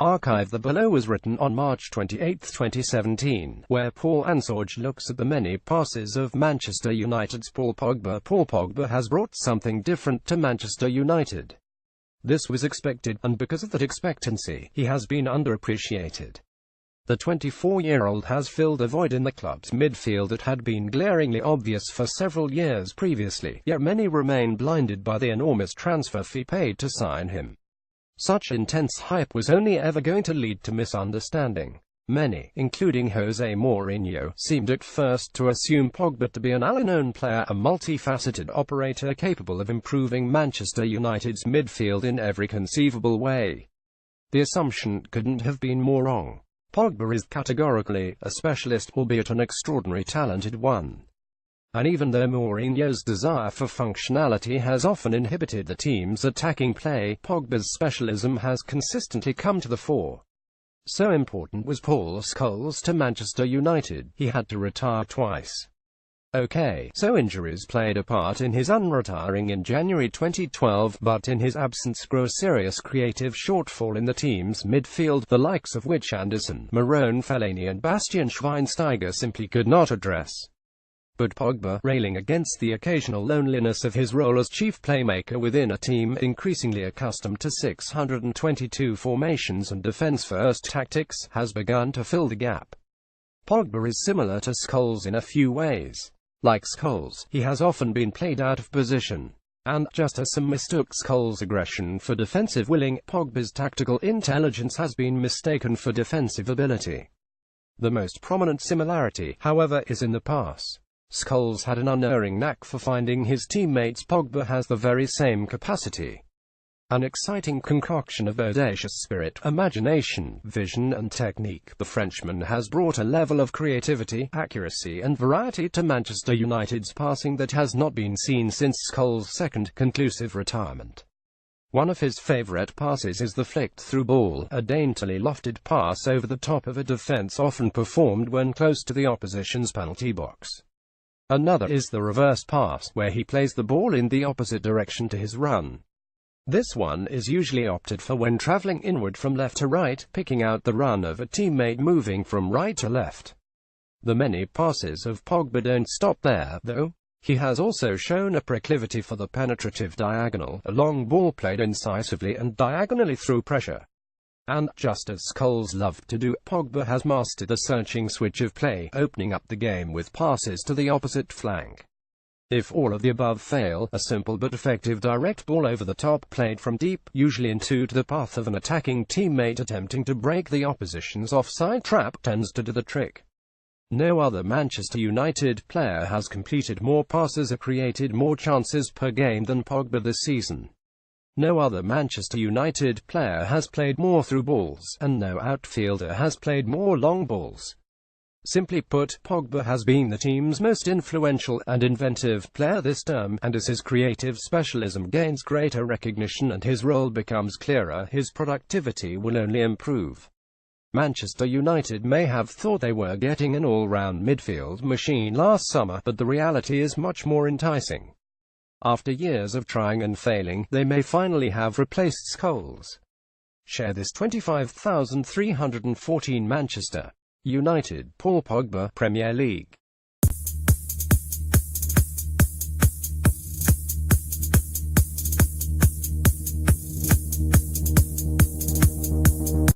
Archive. The below was written on March 28, 2017, where Paul Ansorge looks at the many passes of Manchester United's Paul Pogba. Paul Pogba has brought something different to Manchester United. This was expected, and because of that expectancy, he has been underappreciated. The 24-year-old has filled a void in the club's midfield that had been glaringly obvious for several years previously, yet many remain blinded by the enormous transfer fee paid to sign him. Such intense hype was only ever going to lead to misunderstanding. Many, including Jose Mourinho, seemed at first to assume Pogba to be an unknown player, a multifaceted operator capable of improving Manchester United's midfield in every conceivable way. The assumption couldn't have been more wrong. Pogba is categorically a specialist, albeit an extraordinarily talented one. And even though Mourinho's desire for functionality has often inhibited the team's attacking play, Pogba's specialism has consistently come to the fore. So important was Paul Scholes to Manchester United, he had to retire twice. Okay, so injuries played a part in his unretiring in January 2012, but in his absence grew a serious creative shortfall in the team's midfield, the likes of which Anderson, Marone, Fellaini and Bastian Schweinsteiger simply could not address. But Pogba, railing against the occasional loneliness of his role as chief playmaker within a team increasingly accustomed to 622 formations and defense-first tactics, has begun to fill the gap. Pogba is similar to Scholes in a few ways. Like Scholes, he has often been played out of position. And, just as some mistook Scholes' aggression for defensive willing, Pogba's tactical intelligence has been mistaken for defensive ability. The most prominent similarity, however, is in the pass. Scholes had an unerring knack for finding his teammates. Pogba has the very same capacity. An exciting concoction of audacious spirit, imagination, vision and technique, the Frenchman has brought a level of creativity, accuracy and variety to Manchester United's passing that has not been seen since Scholes' second, conclusive retirement. One of his favourite passes is the flicked-through ball, a daintily lofted pass over the top of a defence often performed when close to the opposition's penalty box. Another is the reverse pass, where he plays the ball in the opposite direction to his run. This one is usually opted for when travelling inward from left to right, picking out the run of a teammate moving from right to left. The many passes of Pogba don't stop there, though. He has also shown a proclivity for the penetrative diagonal, a long ball played incisively and diagonally through pressure. And, just as Scholes loved to do, Pogba has mastered the searching switch of play, opening up the game with passes to the opposite flank. If all of the above fail, a simple but effective direct ball over the top, played from deep, usually into the path of an attacking teammate attempting to break the opposition's offside trap, tends to do the trick. No other Manchester United player has completed more passes or created more chances per game than Pogba this season. No other Manchester United player has played more through balls, and no outfielder has played more long balls. Simply put, Pogba has been the team's most influential and inventive player this term, and as his creative specialism gains greater recognition and his role becomes clearer, his productivity will only improve. Manchester United may have thought they were getting an all-round midfield machine last summer, but the reality is much more enticing. After years of trying and failing, they may finally have replaced Scholes. Share this 25,314 Manchester United, Paul Pogba, Premier League.